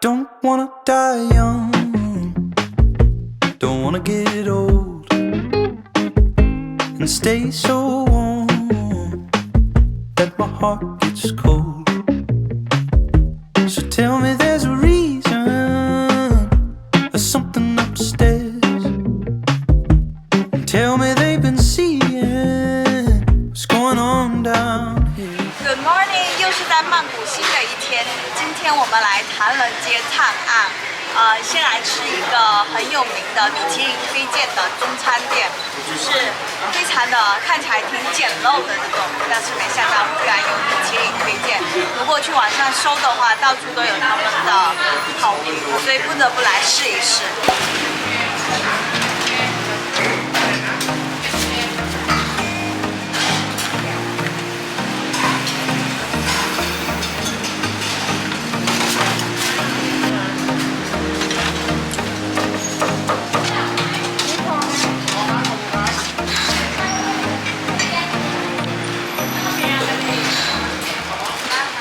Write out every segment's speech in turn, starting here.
Don't wanna die young, don't wanna get old and stay so warm that my heart gets cold. So tell me there's a reason, there's something upstairs, and tell me they've been seeing what's going on down here. Good morning， 又是在曼谷新的一天。今天我们来唐人街探案。先来吃一个很有名的米其林推荐的中餐店，就是非常的看起来挺简陋的那种，但是没想到居然有米其林推荐。如果去网上搜的话，到处都有他们的好评，所以不得不来试一试。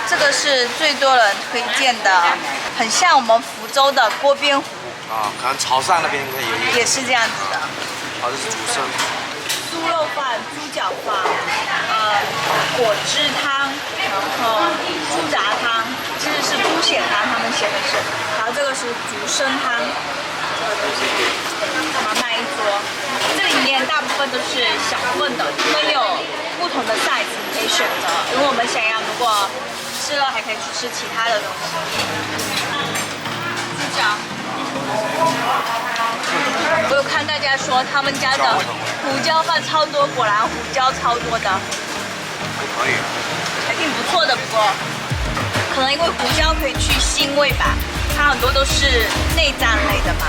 这个是最多人推荐的，很像我们福州的锅边糊啊，可能潮汕那边应该也是这样子的。好，这是主生。猪肉饭、猪脚饭、果汁汤，然后猪杂汤，其实是猪血汤，他们写的是。然后这个是竹笙汤，这个东西满满一桌。这里面大部分都是小份的，他们有不同的 size 可以选择。如果我们想要，如果吃了还可以去吃其他的东西。猪脚。我有看大家说他们家的胡椒饭超多，果然胡椒超多的，还可以，还挺不错的。不过，可能因为胡椒可以去腥味吧，它很多都是内脏类的嘛。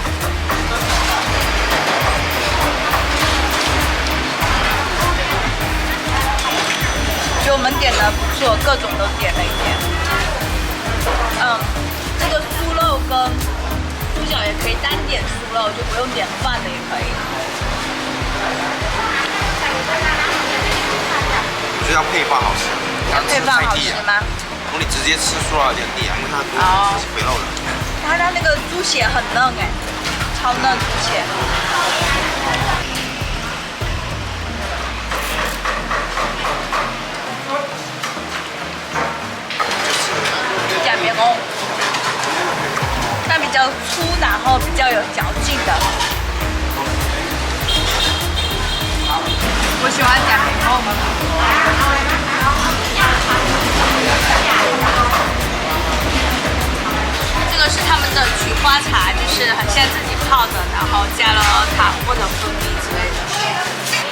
觉得我们点的不错，各种都点了一点。这个酥肉跟猪脚也可以单点酥肉，就不用点饭的也可以。我觉得要配饭好吃，配饭好吃吗？如果你直接吃酥肉有点腻啊，因为它都是肥肉的。它那个猪血很嫩哎，超嫩猪血。假面哦。它比较粗，然后比较有嚼劲的。我喜欢假面哦。这个是他们的菊花茶，就是很像自己泡的，然后加了糖或者蜂蜜之类的。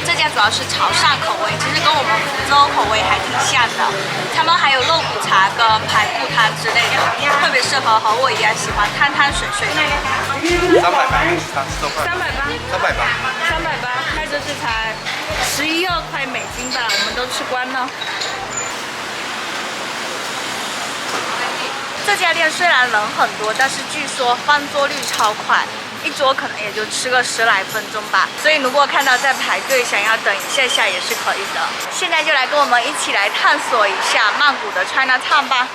这家主要是潮汕口味，其实跟我们福州口味还挺像的。他们还有肉骨茶跟排骨汤之类的，特别适合和我一样喜欢汤汤水水的。380，380，开着是才11、2块美金吧，我们都吃光了。这家店虽然人很多，但是据说翻桌率超快。一桌可能也就吃个10来分钟吧，所以如果看到在排队，想要等一下下也是可以的。现在就来跟我们一起来探索一下曼谷的 Chinatown 吧。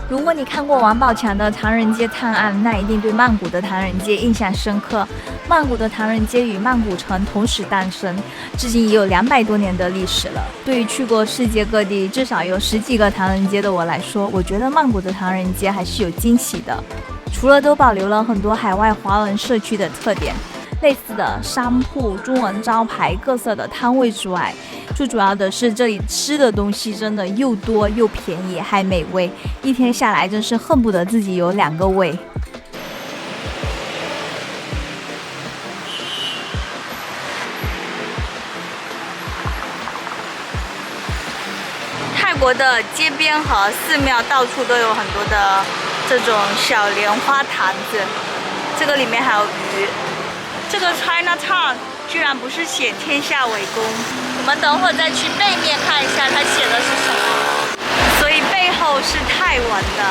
如果你看过王宝强的《唐人街探案》，那一定对曼谷的唐人街印象深刻。曼谷的唐人街与曼谷城同时诞生，至今已有200多年的历史了。对于去过世界各地至少有10几个唐人街的我来说，我觉得曼谷的唐人街还是有惊喜的。除了都保留了很多海外华人社区的特点，类似的商铺、中文招牌、各色的摊位之外，最主要的是这里吃的东西真的又多又便宜还美味，一天下来真是恨不得自己有2个胃。泰国的街边和寺庙到处都有很多的这种小莲花坛子，这个里面还有鱼。这个 Chinatown 居然不是写天下为公，我们等会儿再去背面看一下它写的是什么。所以背后是泰文的。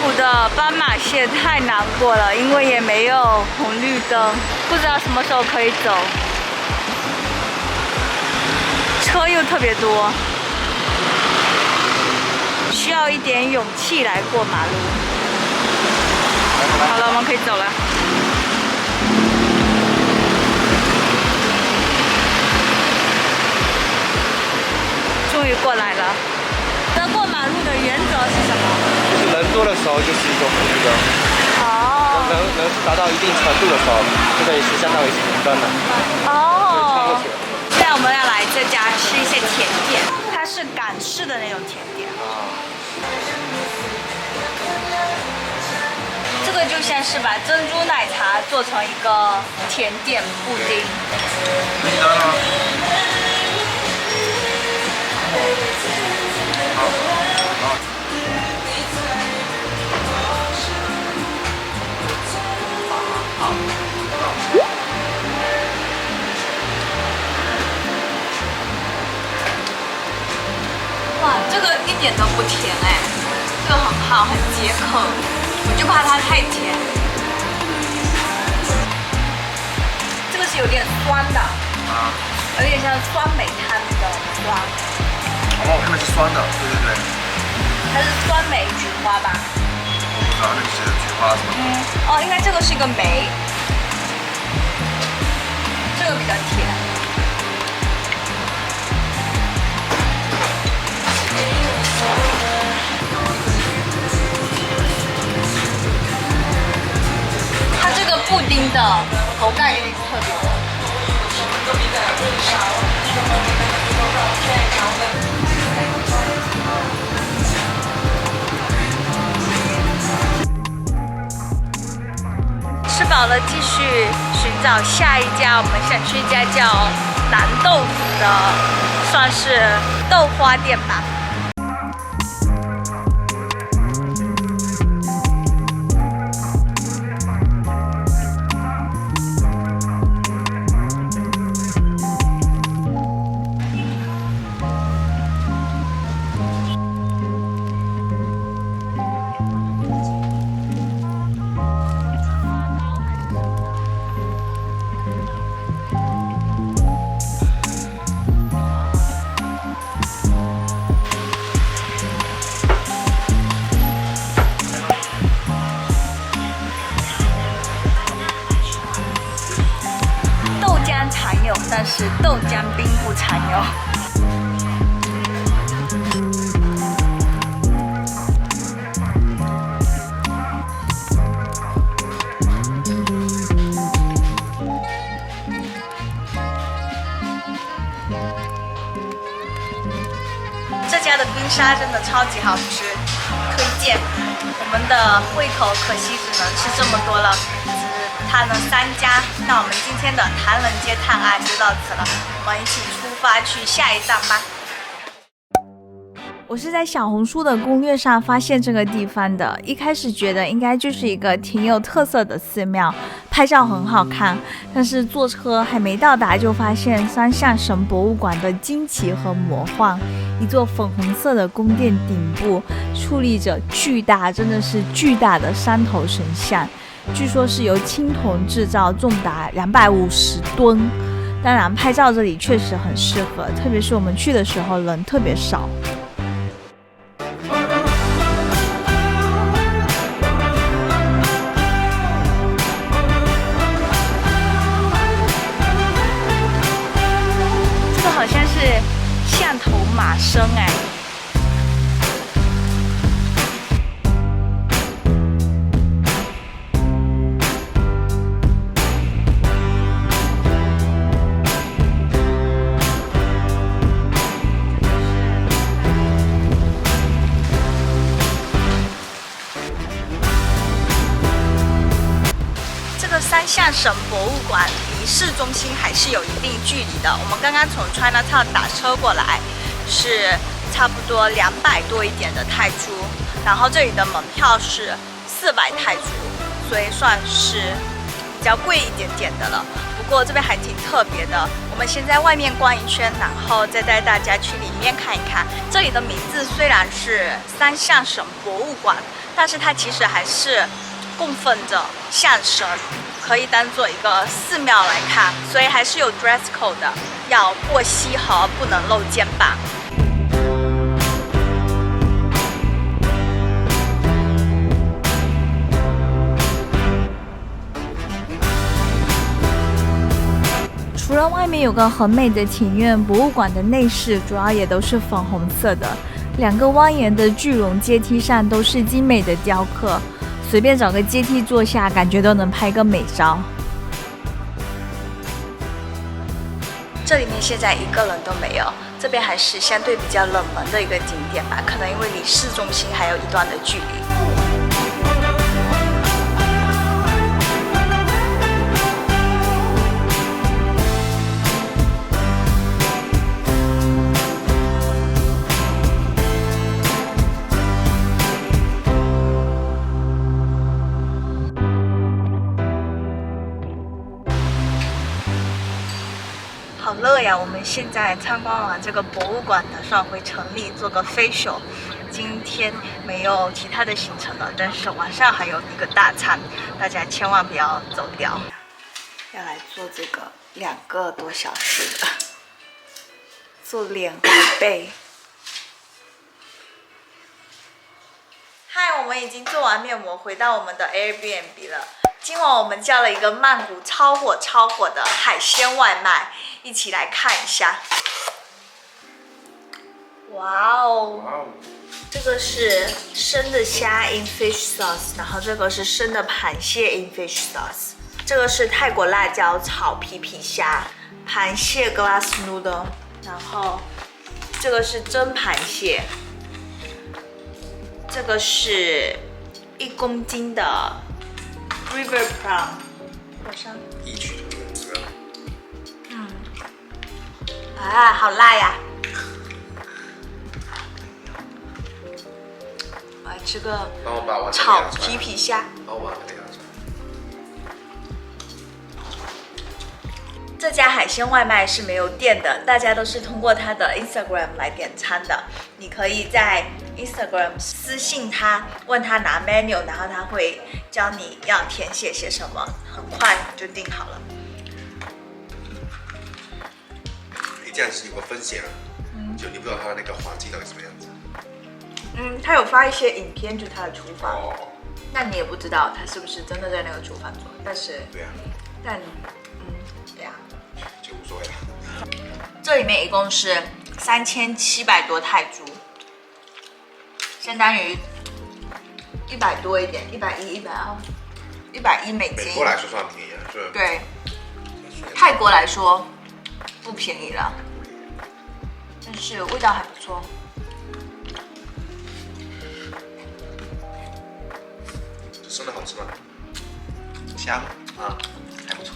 谷的斑马线太难过了，因为也没有红绿灯，不知道什么时候可以走，车又特别多，需要一点勇气来过马路。好了，我们可以走了。终于过来了。过马路的原则是什么？就是人多的时候就是一个红绿灯。哦。人达到一定程度的时候，就可以是相当于是红灯了。哦。现在我们要来这家吃一些甜点，它是港式的那种甜点。这个就像是把珍珠奶茶做成一个甜点布丁。可以的。哇，这个一点都不甜哎，这个很好，很解渴，我就怕它太甜。这个是有点酸的，有点像酸梅汤的酸。哦，看的是酸的，对对对。它是酸梅菊花吧？我不知道那个是菊花什么。哦，应该这个是一个梅，这个比较甜。它这个布丁的口感有点特别。吃饱了，继续寻找下一家。我们想去一家叫蓝豆腐的，算是豆花店吧。但是豆浆冰不常有。这家的冰沙真的超级好吃，推荐。我们的胃口可惜只能吃这么多了。它呢3家，那我们今天的唐人街探案就到此了，我们一起出发去下一站吧。我是在小红书的攻略上发现这个地方的，一开始觉得应该就是一个挺有特色的寺庙，拍照很好看，但是坐车还没到达就发现三象神博物馆的惊奇和魔幻。一座粉红色的宫殿顶部矗立着巨大，真的是巨大的山头神像，据说是由青铜制造，重达250吨。当然拍照这里确实很适合，特别是我们去的时候人特别少。这个好像是象头马身哎。三象神博物馆离市中心还是有一定距离的。我们刚刚从 Chinatown 打车过来，是差不多200多一点的泰铢，然后这里的门票是400泰铢，所以算是比较贵一点点的了。不过这边还挺特别的。我们先在外面逛一圈，然后再带大家去里面看一看。这里的名字虽然是三相省博物馆，但是它其实还是供奉着相神，可以当做一个寺庙来看，所以还是有 dress code 的，要过膝和不能露肩膀。除了外面有个很美的庭院，博物馆的内饰主要也都是粉红色的。2个蜿蜒的巨龙阶梯上都是精美的雕刻，随便找个阶梯坐下，感觉都能拍个美照。这里面现在一个人都没有，这边还是相对比较冷门的一个景点吧，可能因为离市中心还有一段的距离。好热呀！我们现在参观完这个博物馆，打算回城里做个 facial。今天没有其他的行程了，但是晚上还有一个大餐，大家千万不要走掉。要来做这个2个多小时的，做脸和背。嗨，我们已经做完面膜，回到我们的 Airbnb 了。今晚我们叫了一个曼谷超火的海鲜外卖，一起来看一下。哇哦！这个是生的虾 in fish sauce， 然后这个是生的螃蟹 in fish sauce， 这个是泰国辣椒炒皮皮虾，螃蟹 glass noodle， 然后这个是蒸螃蟹，这个是1公斤的 river prawn， 好像一曲这个，啊，好辣呀！我来吃个帮我把我炒皮皮虾。帮我把这个拿出来。这家海鲜外卖是没有店的，大家都是通过他的 Instagram 来点餐的。你可以在 Instagram 私信他，问他拿 menu， 然后他会教你要填写些什么，很快就订好了。你这样子有个分享，就你不知道他的那个环境到底什么样子。他有发一些影片，就是他的厨房，哦，那你也不知道他是不是真的在那个厨房做，但是，对啊，对啊，就无所谓了。这里面一共是3700多泰铢，相当于100多一点，110、120美金。美国来说算便宜了，是。对，泰国来说不便宜了，但是味道还不错。生的好吃吗？香啊，还不错。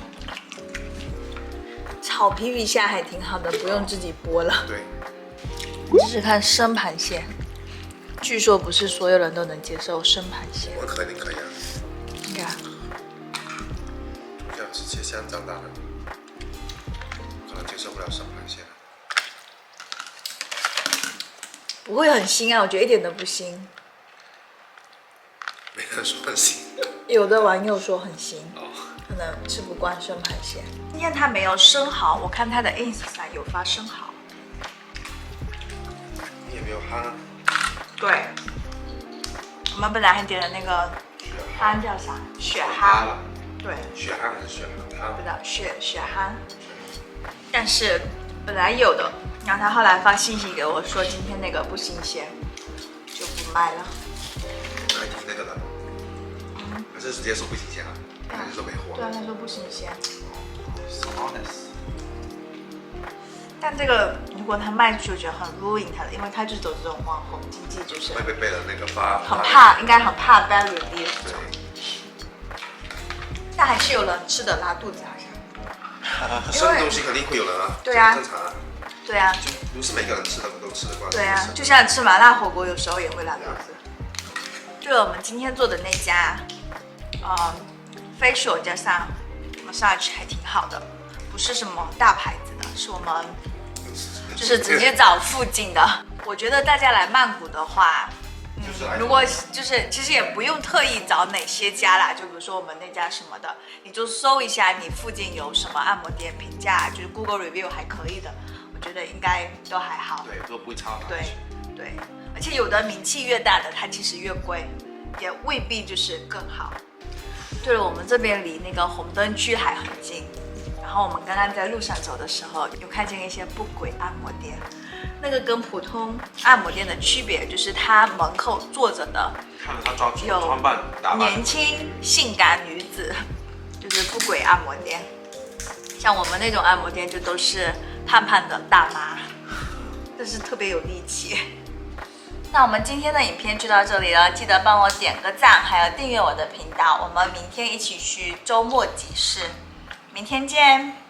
炒皮皮虾还挺好的，不用自己剥了。对。你试试看生螃蟹，据说不是所有人都能接受生螃蟹。我肯定可以啊。你看，要吃些香长大的，可能接受不了生螃蟹。不会很腥啊，我觉得一点都不腥。没人说很腥。有的网友说很腥，可能吃不惯生螃蟹。今天他没有生蚝，我看他的 ins 上有发生蚝。你也没有憨。对，我们本来还点的那个憨叫啥？血憨。对。血憨还是血憨？不知道血憨，但是本来有的，然后他后来发信息给我说今天那个不新鲜，就不卖了。还挺那个的。还是直接说不新鲜啊？还是说没货？对啊，他说不新鲜。So honest。但这个如果他卖出去，我觉得很 ruin 他的，因为他就走这种网红经济，就是会被背了那个发。很怕，应该很怕 bad review。对。但还是有人吃的拉肚子，好像。生的东西肯定会有人啊。对啊。正常啊。对啊。就不是每个人吃的都吃得惯。对啊，就像吃麻辣火锅，有时候也会拉肚子。对了，我们今天做的那家，facial 加上 massage 还挺好的。不是什么大牌子的，是我们就是直接找附近的。我觉得大家来曼谷的话，如果就是其实也不用特意找哪些家啦，就比如说我们那家什么的，你就搜一下你附近有什么按摩店，评价就是 Google review 还可以的，我觉得应该都还好。对，都不会差。对，而且有的名气越大的，它其实越贵，也未必就是更好。对了，我们这边离那个红灯区还很近，然后我们刚刚在路上走的时候，有看见一些不轨按摩店。那个跟普通按摩店的区别就是它门口坐着的看着他装扮打扮年轻性感女子，就是不轨按摩店。像我们那种按摩店就都是胖胖的大妈，但是特别有力气。那我们今天的影片就到这里了，记得帮我点个赞，还有订阅我的频道。我们明天一起去周末集市，明天见。